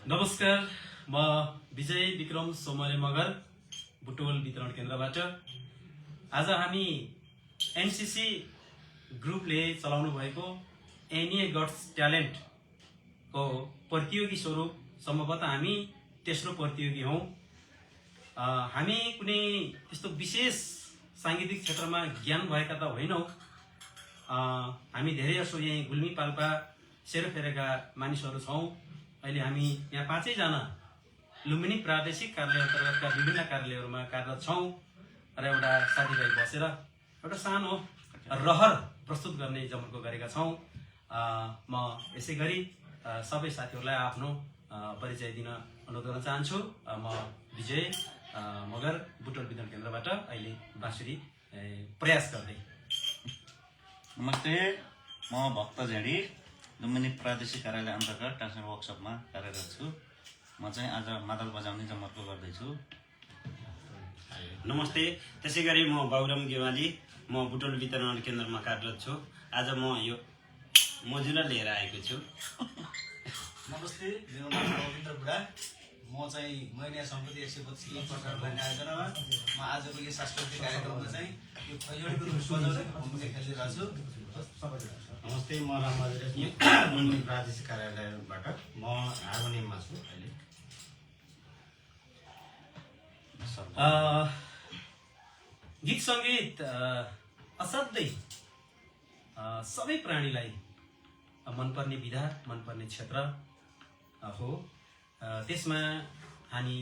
नमस्कार, म विजय विक्रम सोमरे मगर बुटोल वितरण केन्द्रबाट। आज हामी एनसीसी ग्रुपले चलाउनु भएको एनए गट्स ट्यालेन्ट को प्रतियोगी स्वरूप सम्भवतः हामी तेस्रो प्रतियोगी हौं। हामी कुनै त्यस्तो विशेष सांगीतिक क्षेत्रमा ज्ञान भएका त होइनौं। हामी धेरै जसो यही गुल्मी पाल्पा सेरोफेरेका मानिसहरू छौं। अहिले हामी यहाँ 5 जना लुम्बिनी प्रादेशिक कार्यालय अन्तर्गतका विभिन्न कार्यालयहरूमा कार्यरत छौं र एउटा साथीभाइ बसेर एउटा सानो रहर प्रस्तुत गर्ने जमर्को गरेका छौं। म यसैगरी सबै साथीहरूलाई आफ्नो परिचय दिन अनुरोध गर्न चाहन्छु। म विजय मगर बुटोल वितरण केन्द्रबाट अहिले बाँसुरी प्रयास गर्दै। नमस्ते, म भक्त झेडी लुम्बिनी प्रादेशिक कार्यालय अन्तर्गत ट्रान्सफर वर्कसपमा कार्यरत छु। म चाहिँ आज मादल बजाउने जमर्को गर्दैछु। नमस्ते, त्यसैगरी म बाबुराम गेवाली, म बुटोल वितरण केन्द्रमा कार्यरत छु। आज म यो मजुरा लिएर आएको छु। नमस्ते, मेरो नाम रविन्द्र बुढा। म चाहिँ महिना सम्पत्ति 125 प्रकार भन्ने आयोजनामा म आजको यो सांस्कृतिक कार्यक्रममा चाहिँ यो खैजडीको बजाउने भूमिका खेलिरहेको छु। नमस्ते, म रामबहादुर रेग्मी लुम्बिनी प्रादेशिक कार्यालयबाट म हार्मोनियममा छु अहिले। गीत सङ्गीत असाध्यै सबै प्राणीलाई मनपर्ने विधा, मनपर्ने क्षेत्र हो। त्यसमा हामी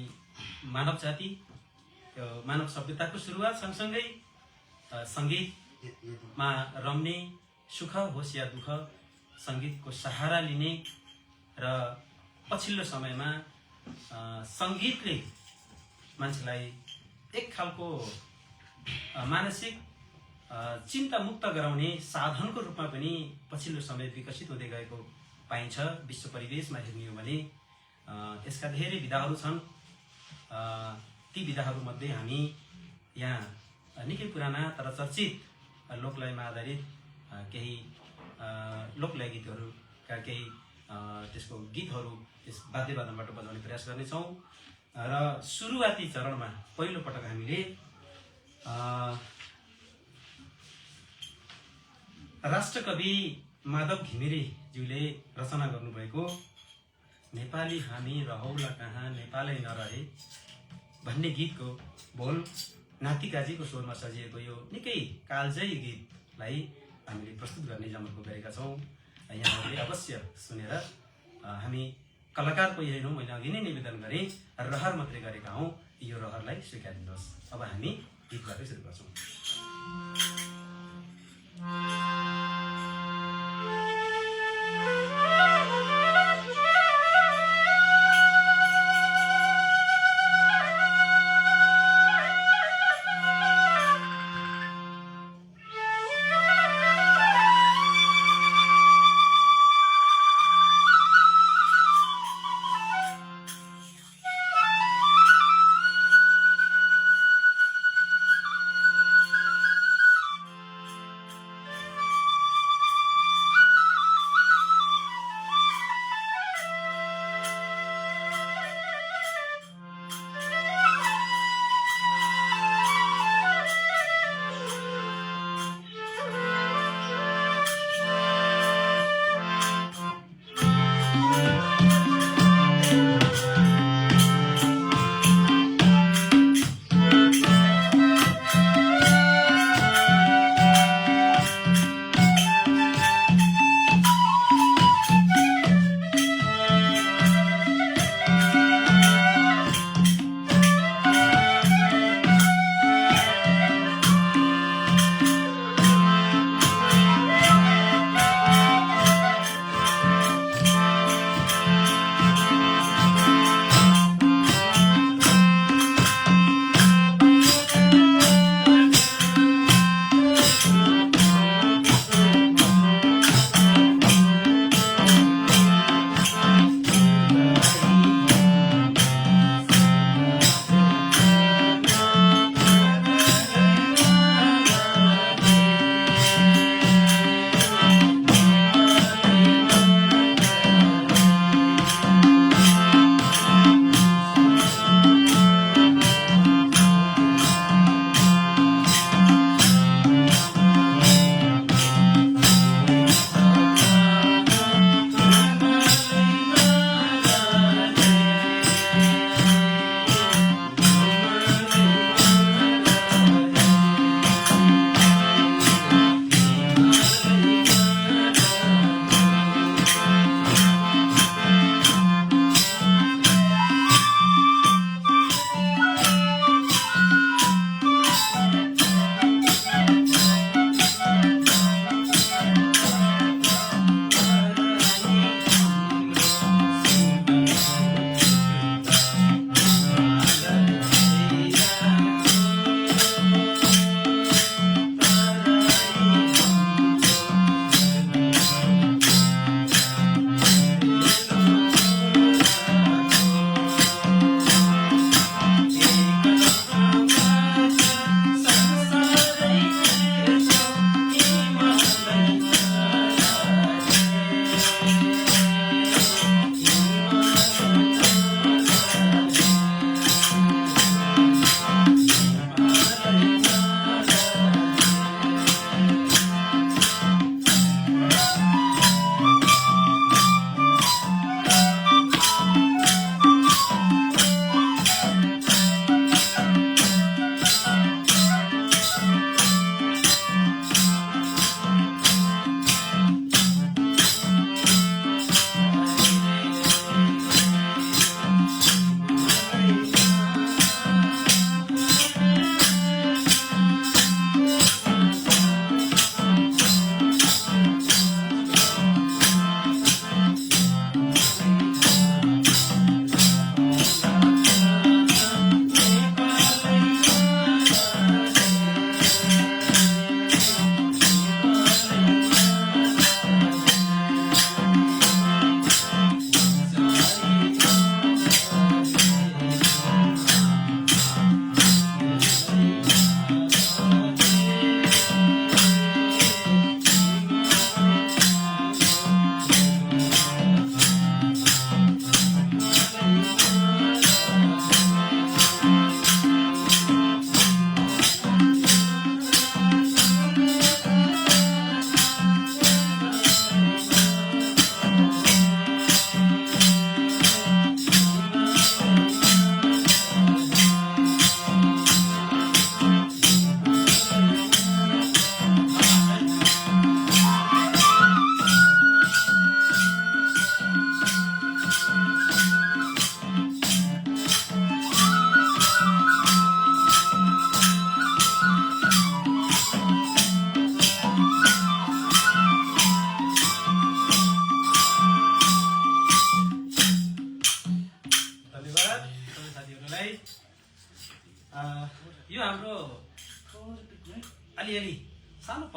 मानव जाति, मानव सभ्यताको सुरुवात सँगसँगै सङ्गीतमा रम्ने, सुख होस् या दुःख सङ्गीतको सहारा लिने र पछिल्लो समयमा सङ्गीतले मान्छेलाई एक खालको मानसिक चिन्ता मुक्त गराउने साधनको रूपमा पनि पछिल्लो समय विकसित हुँदै गएको पाइन्छ। विश्व परिवेशमा हेर्ने हो भने यसका धेरै विधाहरू छन्। ती विधाहरूमध्ये हामी यहाँ निकै पुराना तर चर्चित लोकलयमा आधारित केही लोकलय गीतहरूका केही त्यसको गीतहरू त्यस वाद्यवादनबाट बजाउने प्रयास गर्नेछौँ। र सुरुवाती चरणमा पहिलो पटक हामीले राष्ट्रकवि माधव घिमिरेज्यूले रचना गर्नुभएको नेपाली हामी रहौला कहाँ नेपालै नरहे भन्ने गीतको बोल नातिकाजीको स्वरमा सजिएको यो निकै कालजयी गीतलाई हामीले प्रस्तुत गर्ने जमर्को गरेका छौँ। यहाँहरूले अवश्य सुनेर हामी कलाकार कोही होइनौँ, मैले अघि नै निवेदन गरेँ, रहर मात्रै गरेका हौँ, यो रहरलाई स्वीकारिनुहोस्। अब हामी गीतबाट सुरु गर्छौँ।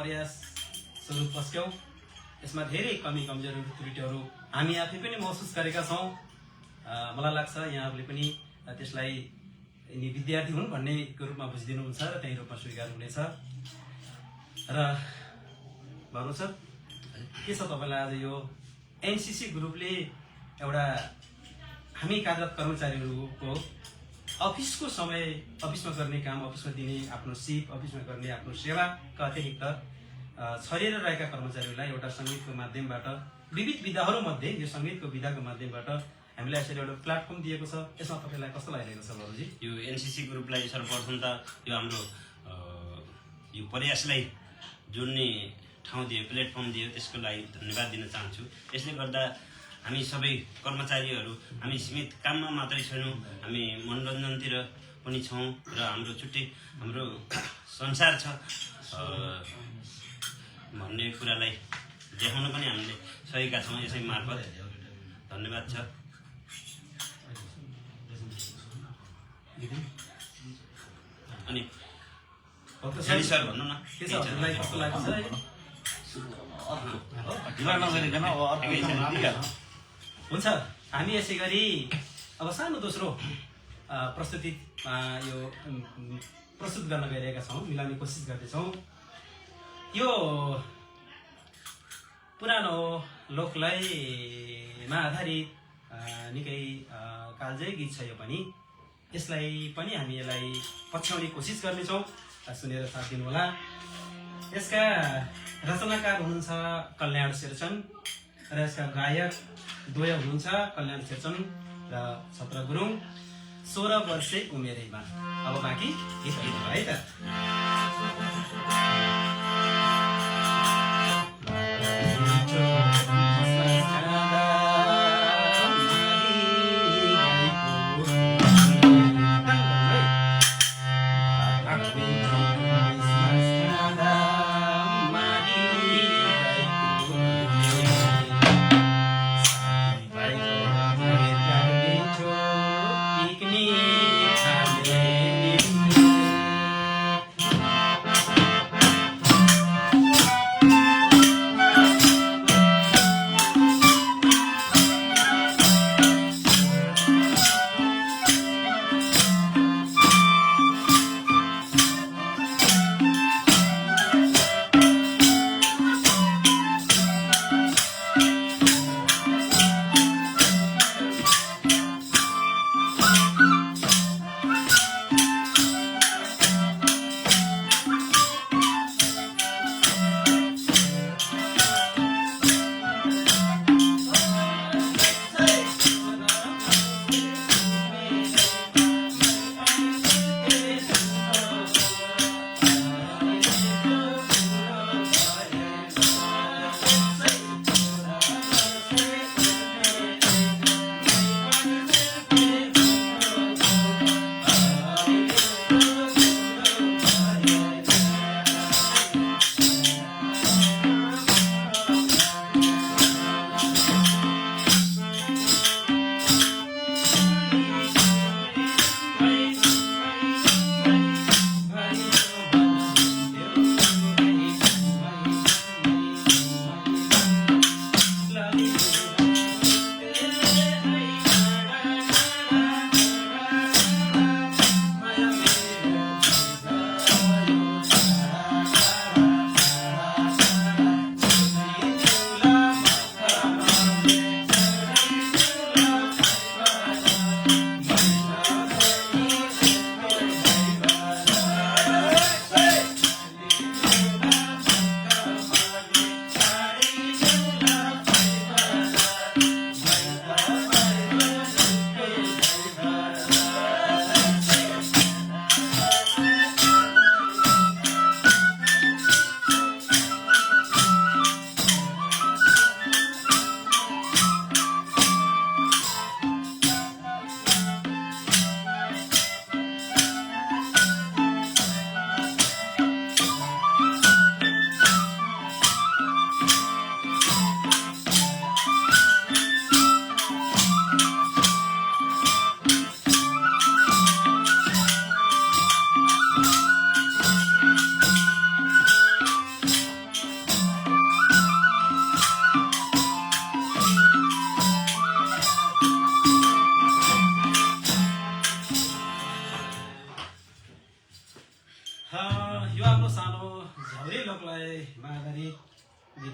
प्रयास स्वरूप पस्क्यौँ। यसमा धेरै कमी कमजोरीहरू त्रुटिहरू हामी आफै पनि महसुस गरेका छौँ। मलाई लाग्छ यहाँहरूले पनि त्यसलाई यिनी विद्यार्थी हुन् भन्नेको रूपमा बुझिदिनुहुन्छ र त्यही रूपमा स्वीकार हुनेछ। र भन्नु सर के छ तपाईँलाई आज यो एनसिसी ग्रुपले एउटा हामी कार्यरत कर्मचारीहरूको अफिसको समय अफिसमा गर्ने काम अफिसमा दिने आफ्नो सिप अफिसमा गर्ने आफ्नो सेवाका अतिरिक्त छरिएर रहेका कर्मचारीहरूलाई एउटा सङ्गीतको माध्यमबाट विविध विधाहरूमध्ये यो सङ्गीतको विधाको माध्यमबाट हामीलाई यसरी एउटा प्लेटफर्म दिएको छ। यसमा तपाईँलाई कस्तो लागिरहेको छ बाबुजी? यो एनसिसी ग्रुपलाई सर्वप्रथम त यो हाम्रो यो प्रयासलाई जोड्ने ठाउँ दियो, प्लेटफर्म दियो, त्यसको लागि धन्यवाद दिन चाहन्छु। यसले गर्दा हामी सबै कर्मचारीहरू हामी सीमित काममा मात्रै छैनौँ, हामी मनोरञ्जनतिर पनि छौँ र हाम्रो छुट्टै हाम्रो संसार छ भन्ने कुरालाई देखाउन पनि हामीले सकेका छौँ यसै मार्फत। धन्यवाद छ। अनि सर भन्नु न के छ हजुरलाई कस्तो लाग्छ? ढिला नगरिकन हुन्छ, हामी यसै गरी अब सानो दोस्रो प्रस्तुति यो प्रस्तुत गर्न गइरहेका छौँ, मिलाउने कोसिस गर्दैछौँ। यो पुरानो लोकलयमा आधारित निकै कालजयी गीत छ। यो पनि यसलाई पनि हामी यसलाई पछ्याउने कोसिस गर्नेछौँ। सुनेर साथ दिनुहोला। यसका रचनाकार हुनुहुन्छ कल्याण शेरचन र यसका गायक द्वय हुनुहुन्छ कल्याण शेरचन र छत्र गुरुङ। 16 वर्षे उमेरैमा। अब बाँकी गीत भयो है त।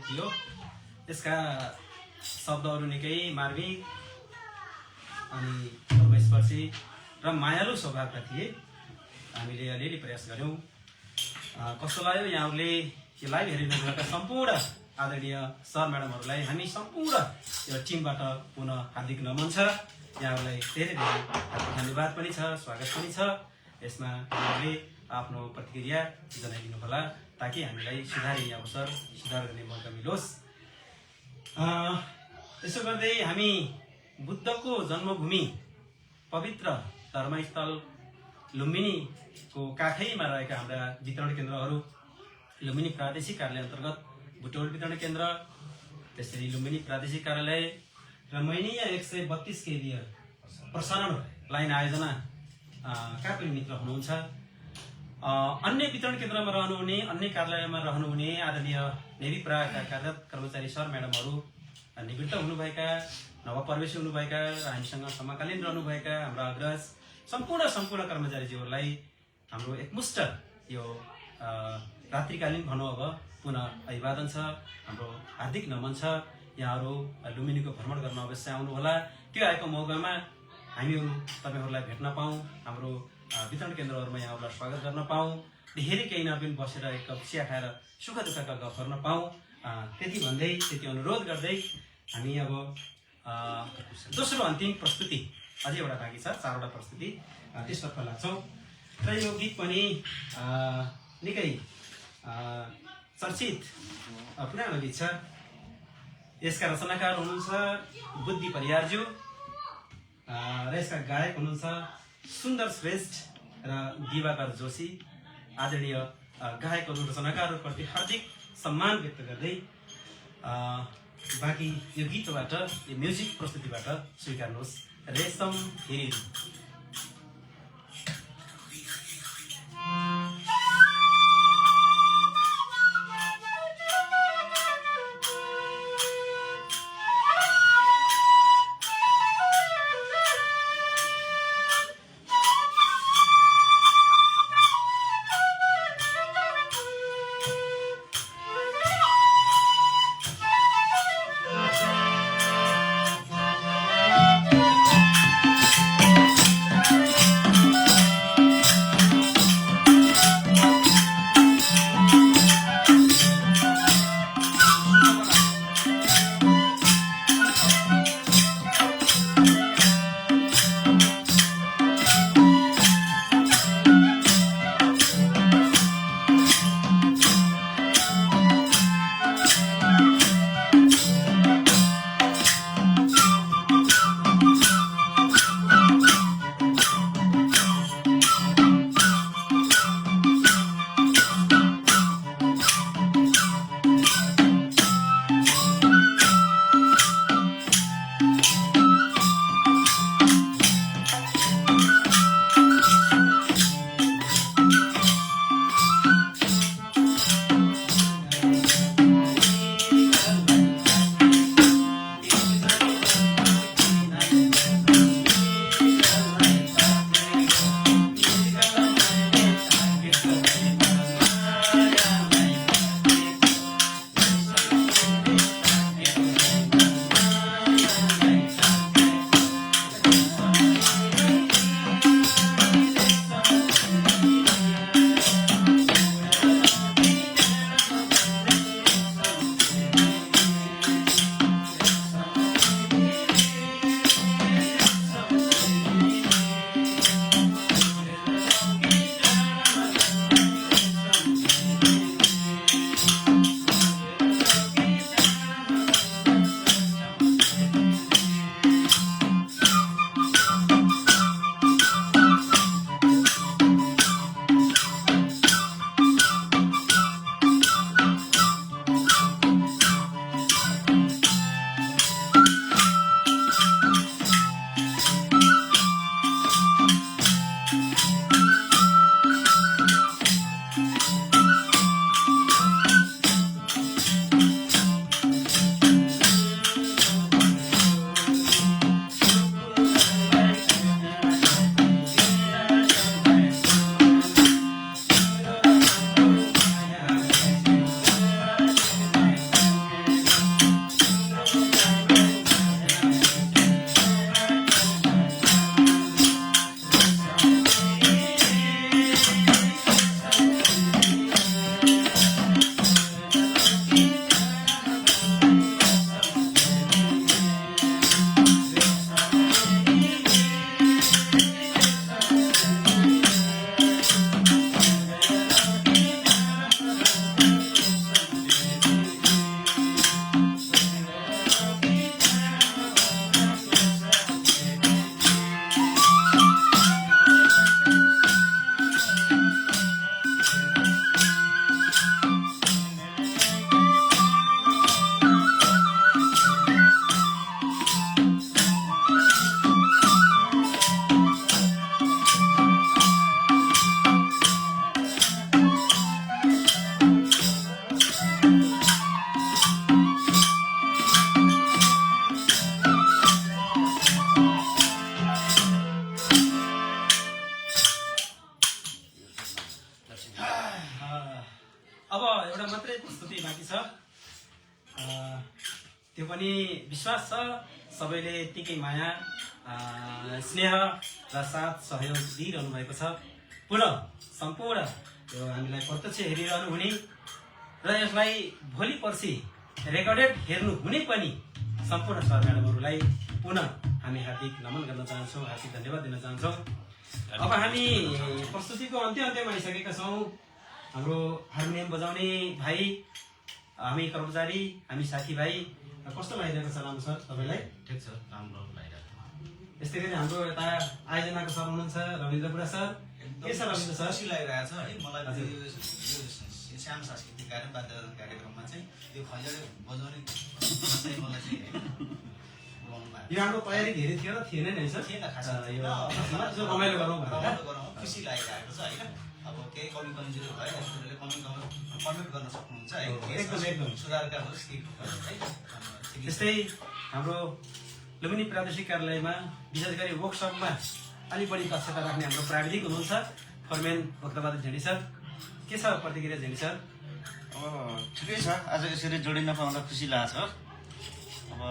थियो। यसका शब्दहरू निकै मार्मिक अनि धर्मस्पर्शी र मायालु स्वभावका थिए। हामीले अलिअलि प्रयास गऱ्यौँ। कस्तो लाग्यो यहाँहरूले यो लाइभ हेरिरहेका सम्पूर्ण आदरणीय सर म्याडमहरूलाई हामी सम्पूर्ण यो टिमबाट पुनः हार्दिक नमन छ। यहाँहरूलाई धेरै धेरै धन्यवाद पनि छ, स्वागत पनि छ। यसमा यहाँहरूले आफ्नो प्रतिक्रिया जनाइदिनुहोला ताकि हामीलाई सुधार्ने अवसर, सुधार गर्ने मौका मिलोस्। त्यसो गर्दै हामी बुद्धको जन्मभूमि पवित्र धर्मस्थल लुम्बिनीको काखैमा रहेका हाम्रा वितरण केन्द्रहरू लुम्बिनी प्रादेशिक कार्यालय अन्तर्गत बुटवल वितरण केन्द्र, त्यसरी लुम्बिनी प्रादेशिक कार्यालय र मैनिया 132 केन्द्रीय प्रसारण लाइन आयोजना का पनि मित्र हुनुहुन्छ। अन्य वितरण केन्द्रमा रहनुहुने, अन्य कार्यालयमा रहनुहुने आदरणीय नेभी प्राका कार्यरत कर्मचारी सर म्याडमहरू, निवृत्त हुनुभएका, नवप्रवेशी हुनुभएका र हामीसँग समकालीन रहनुभएका हाम्रा अग्रज सम्पूर्ण कर्मचारीज्यूहरूलाई हाम्रो एकमुष्ट यो रात्रिकालीन भनौँ अब पुनः अभिवादन छ, हाम्रो हार्दिक नमन छ। यहाँहरू लुम्बिनीको भ्रमण गर्न अवश्य आउनुहोला। त्यो आएको मौकामा हामीहरू तपाईँहरूलाई भेट्न पाऊँ, हाम्रो वितरण केन्द्रहरूमा यहाँहरूलाई स्वागत गर्न पाऊँ, धेरै केही नपिन बसेर एक कप चिया खाएर सुख दुःखका गफ गर्न पाऊँ। त्यति भन्दै, त्यति अनुरोध गर्दै हामी अब दोस्रो अन्तिम प्रस्तुति, अझै एउटा बाँकी छ, 4वटा प्रस्तुति, त्यसतर्फ लाग्छौँ। र यो गीत पनि निकै चर्चित पुरानो गीत छ। यसका रचनाकार हुनुहुन्छ बुद्धि परियारज्यू र यसका गायक हुनुहुन्छ सुन्दर श्रेष्ठ र दिवाकर जोशी। आदरणीय गायकहरू, रचनाकारहरूप्रति हार्दिक सम्मान व्यक्त गर्दै बाँकी यो गीतबाट, यो म्युजिक प्रस्तुतिबाट स्वीकार्नुहोस् रेशम हिरिन। पनि विश्वास छ सबैले यत्तिकै माया स्नेह र साथ सहयोग दिइरहनु भएको छ। पुनः सम्पूर्ण यो हामीलाई प्रत्यक्ष हेरिरहनु हुने र यसलाई भोलि पर्सि रेकर्डेड हेर्नु हुने पनि सम्पूर्ण सर म्याडमहरूलाई पुनः हामी हार्दिक नमन गर्न चाहन्छौँ, हार्दिक धन्यवाद दिन चाहन्छौँ। अब हामी प्रस्तुतिको अन्त्यमा आइसकेका छौँ। हाम्रो हार्मोनियम बजाउने भाइ, हामी कर्मचारी, हामी साथीभाइ, कस्तो लागिरहेको छ राम सर तपाईँलाई? ठिक छ, राम्रो लागिरहेको छ। यस्तै गरी हाम्रो यता आयोजनाको सर हुनुहुन्छ रविन्द्र बुढा सर। के छ रविन्द्र सर? खुसी लागिरहेको छ है मलाई। यो सानो सांस्कृतिक वाद्यवादन कार्यक्रममा चाहिँ यो खैँजडी बजाउने चाहिँ मलाई चाहिँ बोलाउनु भएको यो हाम्रो तयारी धेरै थियो र थिएन नि सर? थिएन खास यो जो रमाइलो गरौँ भनेर। खुसी लागिरहेको छ होइन। अब केही कमी कमजोरी भयो हजुरहरूले कमेन्ट गर्न सक्नुहुन्छ है, एकदम एकदम सुधारका होस् कि है। त्यस्तै हाम्रो लुम्बिनी प्रादेशिक कार्यालयमा विशेष गरी वर्कसपमा अलिक बढी दक्षता राख्ने हाम्रो प्राविधिक हुनुहुन्छ फर्मेन भक्तबहादुर झेडी सर। के छ प्रतिक्रिया झेडी सर? ठिकै छ, आज यसरी जोडिन पाउँदा खुसी लागेको छ। अब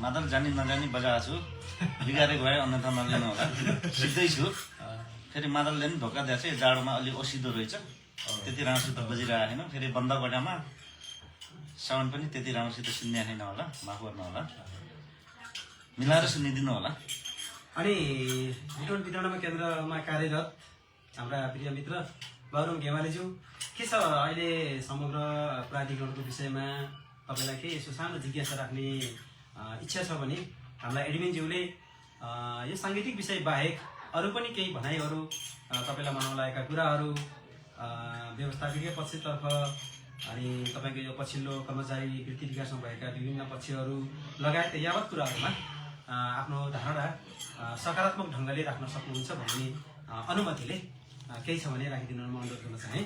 मादल जानी नजानी बजाएको छु, बिगारेको भए अन्यथा नलिनु होला, सिक्दैछु। फेरि मादलले पनि धोका दिएको छ, जाडोमा अलिक ओसिदो रहेछ, त्यति राम्रोसित बजिरहेको छैन। फेरि बन्द गड्डामा साउन्ड पनि त्यति राम्रोसित सुन्ने छैन होला, माफ गर्नु होला, मिलाएर सुनिदिनु होला। अनि बिटोल वितरणमा केन्द्रमा कार्यरत हाम्रा प्रिय मित्र बाबुराम घेवालीज्यू, के छ अहिले समग्र प्राधिकरणको विषयमा तपाईँलाई केही यसो सानो जिज्ञासा राख्ने इच्छा छ भने हामीलाई एडमिनज्यूले यो साङ्गीतिक विषय बाहेक अरू पनि केही भनाइहरू, तपाईँलाई मनाउन लागेका कुराहरू, व्यवस्थापकीय पक्षतर्फ अनि तपाईँको यो पछिल्लो कर्मचारी वृत्ति विकासमा भएका विभिन्न पक्षहरू लगायत यावत कुराहरूमा आफ्नो धारणा सकारात्मक ढङ्गले राख्न सक्नुहुन्छ भन्ने अनुमतिले केही छ भने राखिदिनु म अनुरोध गर्न चाहेँ।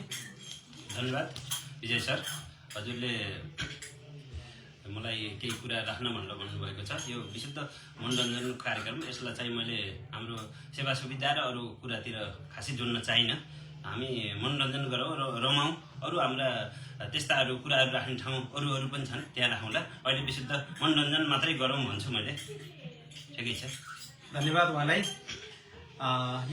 धन्यवाद विजय सर, हजुरले मलाई केही कुरा राख्न भनेर भन्नुभएको छ। यो विशुद्ध मनोरञ्जन कार्यक्रम, यसलाई चाहिँ मैले हाम्रो सेवा सुविधा र अरू कुरातिर खासै जोड्न चाहिनँ। हामी मनोरञ्जन गरौँ र रमाउँ, अरू हाम्रा त्यस्ता अरू कुराहरू राख्ने ठाउँ अरू पनि छन्, त्यहाँ राखौँला। अहिले विशुद्ध मनोरञ्जन मात्रै गरौँ भन्छु मैले। ठिकै छ, धन्यवाद उहाँलाई।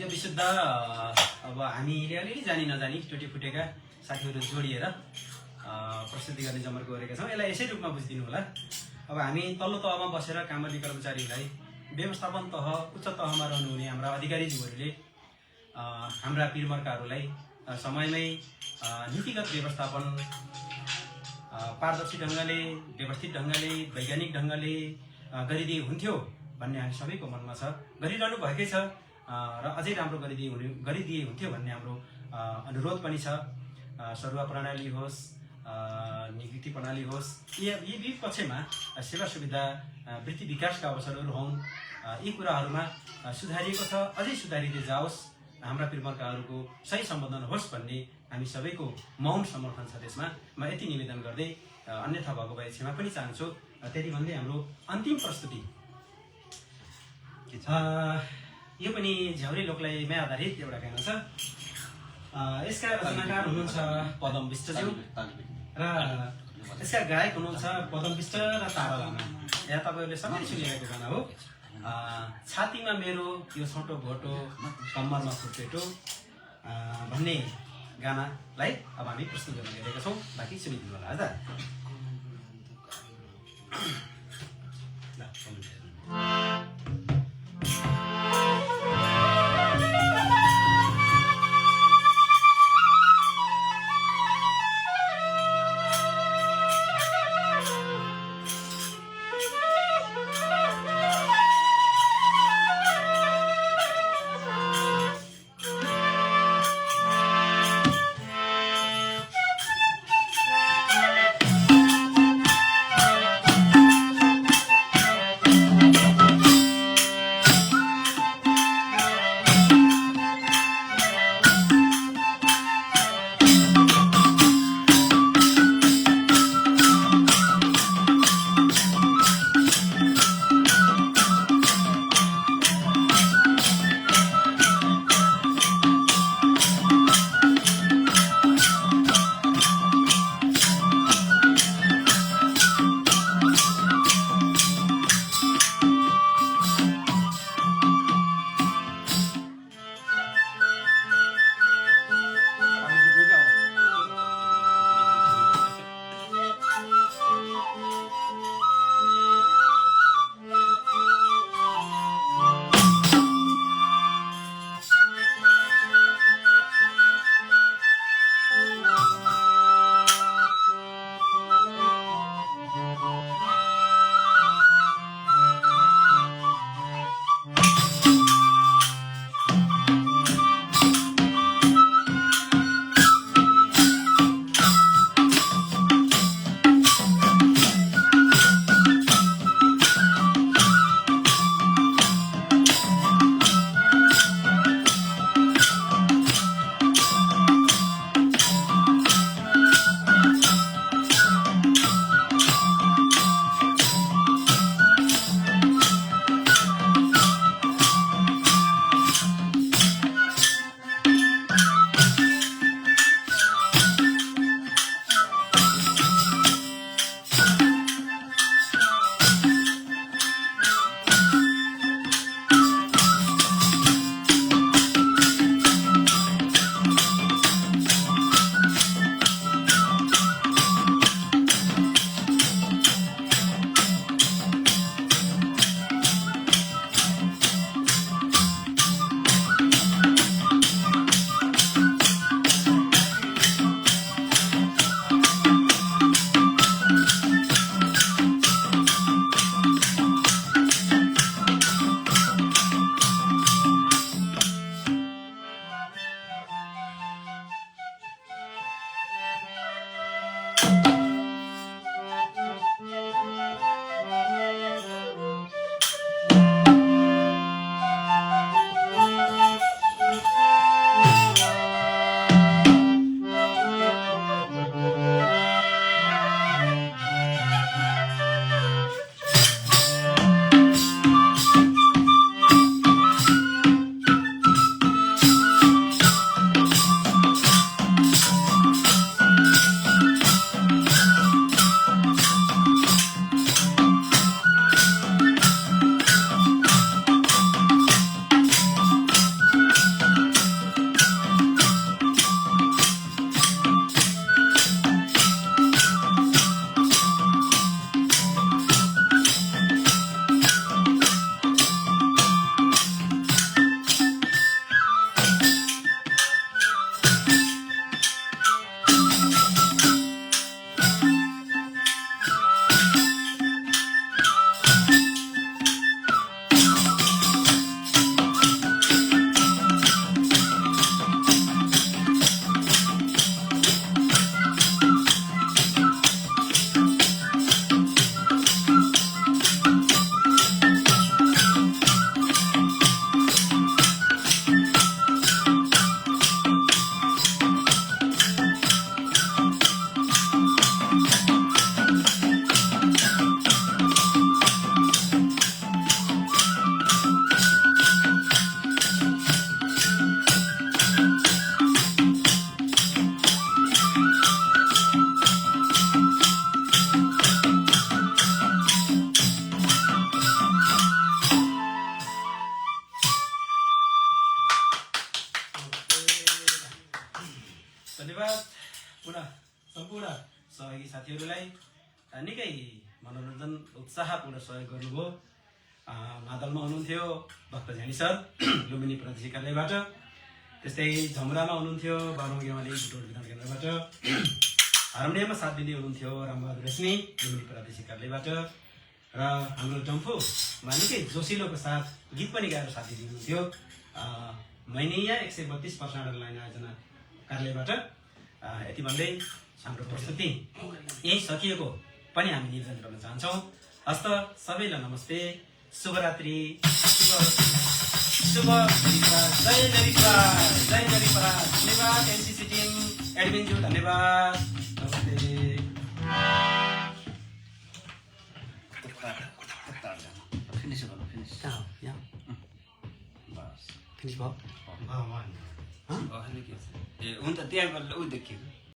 यो विशुद्ध अब हामीले अलिअलि जानी नजानी टुटी फुटेका साथीहरू जोडिएर प्रस्तुति गर्ने जमर्को गरेका छौँ। यसलाई यसै रूपमा बुझिदिनु होला। अब हामी तल्लो तहमा बसेर काम गर्ने कर्मचारीहरूलाई व्यवस्थापन तह, उच्च तहमा रहनुहुने हाम्रा अधिकारीज्यूहरूले हाम्रा पीरमर्काहरूलाई समयमै नीतिगत व्यवस्थापन पारदर्शी ढङ्गले, व्यवस्थित ढङ्गले, वैज्ञानिक ढङ्गले गरिदिए हुन्थ्यो भन्ने हामी सबैको मनमा छ, गरिरहनु भएकै छ र अझै राम्रो गरिदिए हुन्थ्यो भन्ने हाम्रो अनुरोध पनि छ। सरुवा प्रणाली होस्, नियुक्ति प्रणाली होस्, यी पक्षमा सेवा सुविधा, वृत्ति विकासका अवसरहरू हुन्, यी कुराहरूमा सुधारिएको छ, अझै सुधारिँदै जाओस्, हाम्रा पीरमर्काहरूको सही सम्बोधन होस् भन्ने हामी सबैको मौन समर्थन छ। त्यसमा म यति निवेदन गर्दै अन्यथा भएको भए क्षमा पनि चाहन्छु। त्यति भन्दै हाम्रो अन्तिम प्रस्तुति यो पनि झ्याउरे लोकलाइमै आधारित एउटा गाना छ। यसका रचनाकार हुनुहुन्छ पदम विष्टज्यू र यसका गायक हुनुहुन्छ पदम विष्ट र तारा लामा। यहाँ तपाईँहरूले सबैले सुनिरहेको गाना हो। छातीमा मेरो यो छोटो भोटो, कम्मरमा फुटपेटो भन्ने गानालाई अब हामी प्रस्तुत गर्न गइरहेका छौँ। बाँकी सुनिदिनु होला आज। साथीहरूलाई निकै मनोरञ्जन उत्साहपूर्ण सहयोग गर्नुभयो। मादलमा हुनुहुन्थ्यो भक्त झ्यानी सर लुम्बिनी प्रादेशिक कार्यालयबाट, त्यस्तै झमरामा हुनुहुन्थ्यो बाबु गेवाली बुटोल वितरण केन्द्रबाट, हार्मोनियममा साथ दिँदै हुनुहुन्थ्यो रामबहादुर रेग्मी लुम्बिनी प्रादेशिक कार्यालयबाट, र हाम्रो डम्फुमा निकै जोसिलोको साथ गीत पनि गाएर साथ दिँदै हुनुहुन्थ्यो मैनिया 132 पर्सनल लाइन आयोजना कार्यालयबाट। यति भन्दै हाम्रो प्रस्तुति यही सकिएको पनि हामी निवेदन गर्न चाहन्छौँ। हस्त सबैलाई नमस्ते, शुभरात्रि, शुभ जय नरिपराज, जय नरिपराज। धन्यवाद एनसीसी टिम, एडमिनज्यू धन्यवाद, नमस्ते। फिनिस गर्नु फिनिस फिनिस भयो। भगवान् ए हुन्छ त्यहाँ गरेर ऊ देखिएको